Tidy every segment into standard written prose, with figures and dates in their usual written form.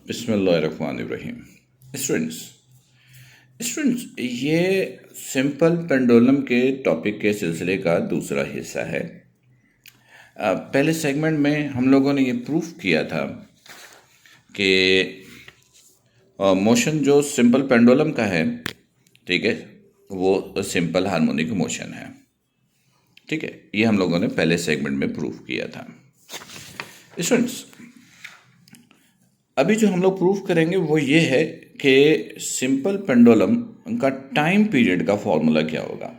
बिस्मिल्लाहिर्रहमानिर्रहीम। स्टूडेंट्स ये simple pendulum के टॉपिक के सिलसिले का दूसरा हिस्सा है। पहले सेगमेंट में हम लोगों ने ये प्रूफ किया था कि मोशन जो सिंपल पेंडुलम का है, ठीक है, वो सिंपल हार्मोनिक मोशन है। ठीक है, ये हम लोगों ने पहले सेगमेंट में प्रूफ किया था। स्टूडेंट्स अभी जो हम लोग प्रूफ करेंगे वो ये है कि सिंपल पेंडुलम का टाइम पीरियड का फॉर्मूला क्या होगा।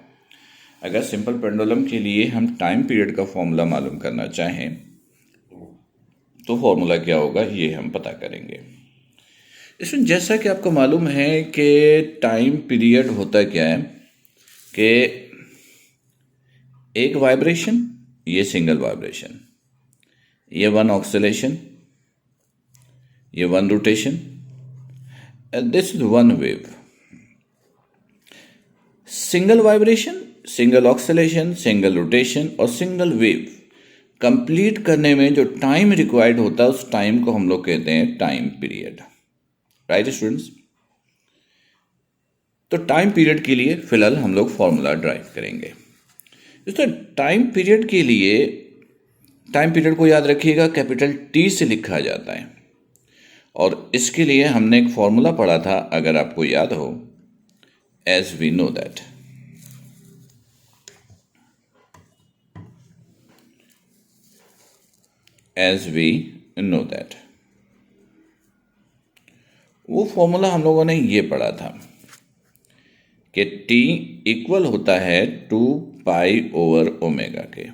अगर सिंपल पेंडुलम के लिए हम टाइम पीरियड का फॉर्मूला मालूम करना चाहें तो फॉर्मूला क्या होगा ये हम पता करेंगे। इसमें जैसा कि आपको मालूम है कि टाइम पीरियड होता क्या है कि एक वाइब्रेशन, ये सिंगल वाइब्रेशन, ये वन ऑक्सीलेशन, ये one rotation, this is one wave. Single vibration, single oscillation, single rotation और सिंगल वेव कंप्लीट करने में जो टाइम रिक्वायर्ड होता है उस टाइम को हम लोग कहते हैं टाइम पीरियड। राइट स्टूडेंट्स, तो टाइम पीरियड के लिए फिलहाल हम लोग फॉर्मूला ड्राइव करेंगे। तो टाइम पीरियड के लिए, टाइम पीरियड को याद रखिएगा कैपिटल टी से लिखा जाता है और इसके लिए हमने एक फॉर्मूला पढ़ा था, अगर आपको याद हो, as we know that. As we know that, वो फॉर्मूला हम लोगों ने ये पढ़ा था कि टी इक्वल होता है 2 पाई ओवर ओमेगा के।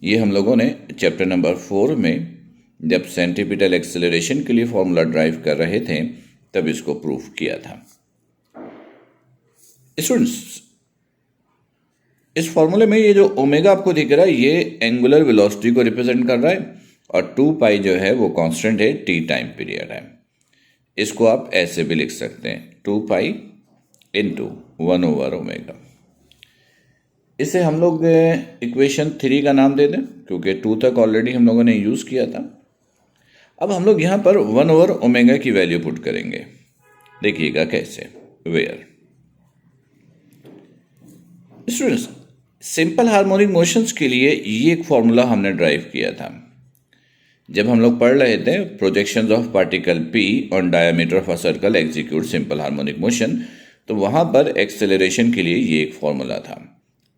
ये हम लोगों ने चैप्टर नंबर 4 में जब सेंट्रीपिटल एक्सेलरेशन के लिए फॉर्मूला ड्राइव कर रहे थे तब इसको प्रूफ किया था। स्टूडेंट्स इस फॉर्मूले में ये जो ओमेगा आपको दिख रहा है ये एंगुलर वेलोसिटी को रिप्रेजेंट कर रहा है और 2 पाई जो है वो कांस्टेंट है, टी टाइम पीरियड है। इसको आप ऐसे भी लिख सकते हैं 2 पाई इंटू 1 ओवर ओमेगा। इसे हम लोग इक्वेशन 3 का नाम दे दें क्योंकि 2 तक ऑलरेडी हम लोगों ने यूज़ किया था। अब हम लोग यहाँ पर 1 ओवर ओमेगा की वैल्यू पुट करेंगे। देखिएगा कैसे, where. Students simple harmonic motions के लिए ये एक फॉर्मूला हमने ड्राइव किया था जब हम लोग पढ़ रहे थे projections of particle P on diameter of a circle execute simple harmonic motion. तो वहाँ पर एक्सेलरेशन के लिए ये एक फॉर्मूला था,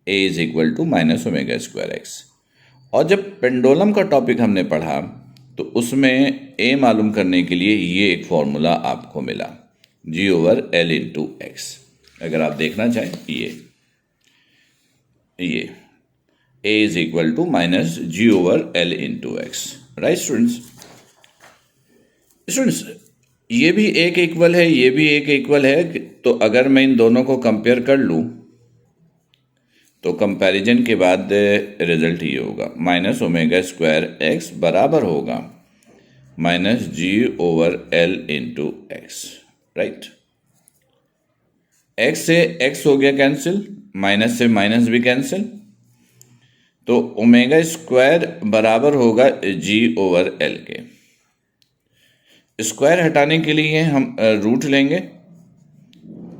a is equal to minus omega square x. और जब पेंडुलम का टॉपिक हमने पढ़ा तो उसमें a मालूम करने के लिए ये एक फॉर्मूला आपको मिला, g over L into x. अगर आप देखना चाहें ये a is equal to minus ji over L into x. Right students, ये भी एक इक्वल है, ये भी एक इक्वल है। तो अगर मैं इन दोनों को कंपेयर कर लूं तो कंपैरिजन के बाद रिजल्ट ये होगा, माइनस ओमेगा स्क्वायर एक्स बराबर होगा माइनस जी over L into x. Right, X से एक्स हो गया कैंसिल, माइनस से माइनस भी कैंसिल, तो ओमेगा स्क्वायर बराबर होगा जी ओवर एल के। स्क्वायर हटाने के लिए हम रूट लेंगे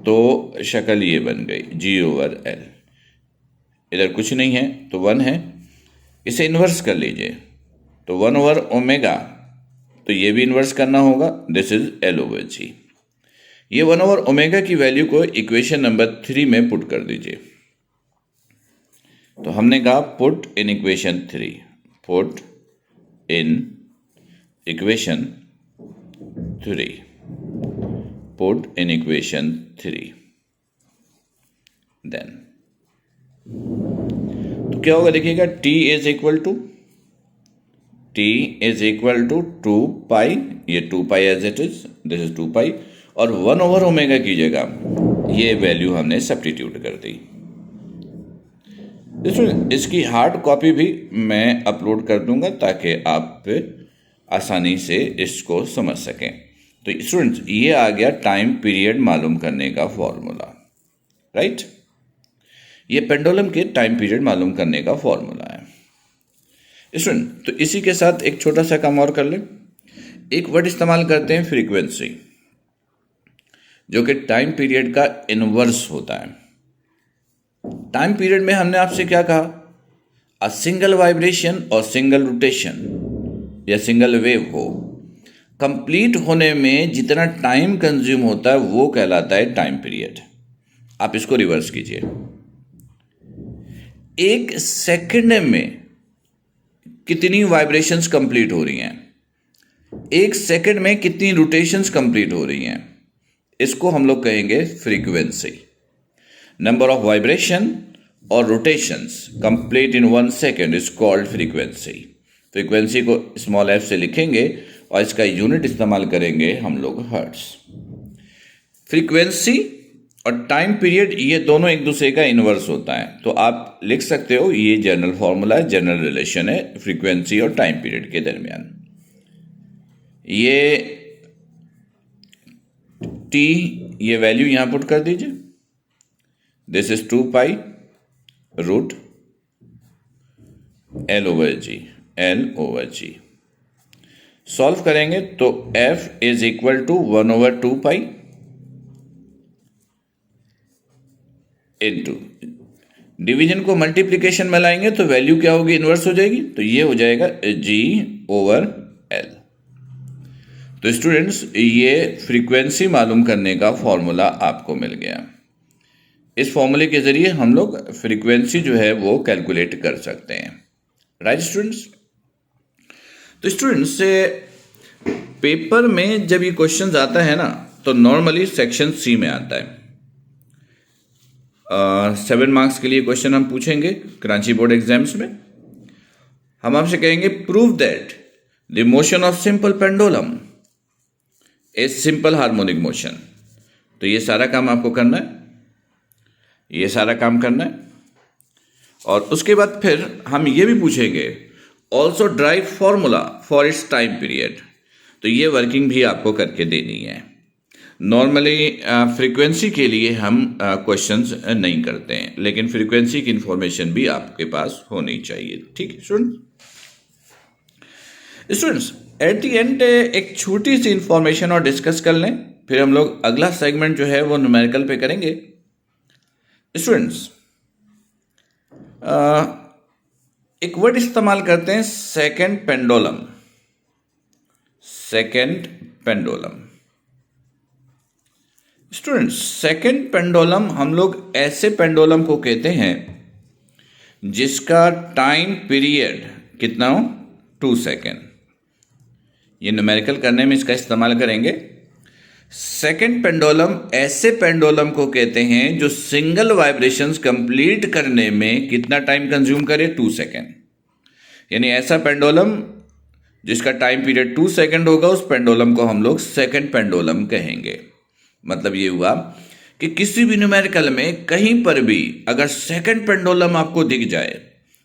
तो शक्ल ये बन गई जी ओवर एल। इधर कुछ नहीं है तो 1 है, इसे इन्वर्स कर लीजिए तो 1 ओवर ओमेगा, तो ये भी इन्वर्स करना होगा, this is L over G. ये 1 ओवर ओमेगा की वैल्यू को इक्वेशन नंबर 3 में पुट कर दीजिए। तो हमने कहा put in equation 3, put in equation 3, put in equation 3, then तो क्या होगा देखिएगा, t is equal to 2 pi, ये 2 pi as it is, this is 2 pi, और 1 ओवर ओमेगा की जगह ये वैल्यू हमने सब्स्टिट्यूट कर दी। इसकी हार्ड कॉपी भी मैं अपलोड कर दूंगा ताकि आप आसानी से इसको समझ सकें। तो स्टूडेंट्स ये आ गया टाइम पीरियड मालूम करने का फॉर्मूला। राइट, ये पेंडुलम के टाइम पीरियड मालूम करने का फॉर्मूला है। स्टूडेंट तो इसी के साथ एक छोटा सा काम और कर लें। एक वर्ड इस्तेमाल करते हैं फ्रीक्वेंसी, जो कि टाइम पीरियड का इनवर्स होता है। टाइम पीरियड में हमने आपसे क्या कहा? अ सिंगल वाइब्रेशन और सिंगल रोटेशन या सिंगल वेव हो कंप्लीट होने में जितना टाइम कंज्यूम होता है वो कहलाता है टाइम पीरियड। आप इसको रिवर्स कीजिए। एक सेकंड में कितनी वाइब्रेशंस कंप्लीट हो रही हैं, एक सेकंड में कितनी रोटेशंस कंप्लीट हो रही हैं, इसको हम लोग कहेंगे फ्रीक्वेंसी। नंबर ऑफ वाइब्रेशन और rotations complete in 1 second is called frequency. Frequency को स्मॉल f से लिखेंगे और इसका यूनिट इस्तेमाल करेंगे हम लोग हर्ट्ज। फ्रीक्वेंसी और टाइम पीरियड ये दोनों एक दूसरे का इनवर्स होता है, तो आप लिख सकते हो ये जनरल फॉर्मूला है, जनरल रिलेशन है फ्रीक्वेंसी और टाइम पीरियड के दरमियान। ये t ये वैल्यू यहां पुट कर दीजिए, this is 2 pi root L over g. Solve करेंगे तो f is equal to 1/2 pi into, division को मल्टीप्लिकेशन में लाएंगे तो वैल्यू क्या होगी? इनवर्स हो जाएगी, तो ये हो जाएगा G/L। तो स्टूडेंट्स ये फ्रीक्वेंसी मालूम करने का फॉर्मूला आपको मिल गया। इस फॉर्मूले के जरिए हम लोग फ्रीक्वेंसी जो है वो कैलकुलेट कर सकते हैं, राइट स्टूडेंट्स? तो स्टूडेंट्स पेपर में जब ये क्वेश्चन आता है ना तो नॉर्मली सेक्शन सी में आता है। 7 मार्क्स के लिए क्वेश्चन हम पूछेंगे कराची बोर्ड एग्जाम्स में। हम आपसे कहेंगे prove that the motion of simple pendulum is simple harmonic motion. तो ये सारा काम आपको करना है, ये सारा काम करना है। और उसके बाद फिर हम ये भी पूछेंगे also drive formula for its time period. तो ये वर्किंग भी आपको करके देनी है। नॉर्मली फ्रीक्वेंसी के लिए हम क्वेश्चंस नहीं करते हैं, लेकिन फ्रीक्वेंसी की इंफॉर्मेशन भी आपके पास होनी चाहिए, ठीक है स्टूडेंट्स? एट द एंड एक छोटी सी इंफॉर्मेशन और डिस्कस कर लें, फिर हम लोग अगला सेगमेंट जो है वो न्यूमेरिकल पे करेंगे। स्टूडेंट्स एक वर्ड इस्तेमाल करते हैं second pendulum. Second pendulum students, second pendulum हम लोग ऐसे पेंडुलम को कहते हैं जिसका टाइम पीरियड कितना हो? 2 सेकेंड। ये न्यूमेरिकल करने में इसका इस्तेमाल करेंगे। सेकंड पेंडुलम ऐसे पेंडुलम को कहते हैं जो सिंगल वाइब्रेशंस कंप्लीट करने में कितना टाइम कंज्यूम करे? 2 सेकेंड। यानी ऐसा पेंडुलम जिसका टाइम पीरियड 2 सेकेंड होगा, उस पेंडुलम को हम लोग सेकंड पेंडुलम कहेंगे। मतलब ये हुआ कि किसी भी न्यूमेरिकल में कहीं पर भी अगर सेकंड पेंडुलम आपको दिख जाए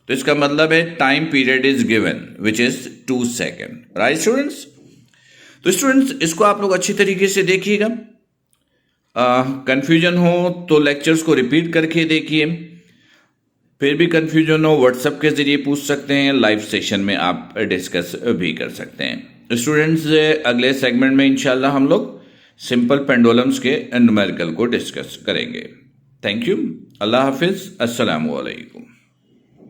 तो इसका मतलब है time period is given which is 2 second, right students? तो स्टूडेंट्स इसको आप लोग अच्छी तरीके से देखिएगा। कंफ्यूजन हो तो लेक्चर्स को रिपीट करके देखिए, फिर भी कंफ्यूजन हो व्हाट्सएप के जरिए पूछ सकते हैं, लाइव सेशन में आप डिस्कस भी कर सकते हैं। स्टूडेंट्स अगले सेगमेंट में इंशाल्लाह हम लोग सिंपल पेंडुलम्स के न्यूमेरिकल को डिस्कस करेंगे। थैंक यू, अल्लाह हाफिज, अस्सलामु अलैकुम।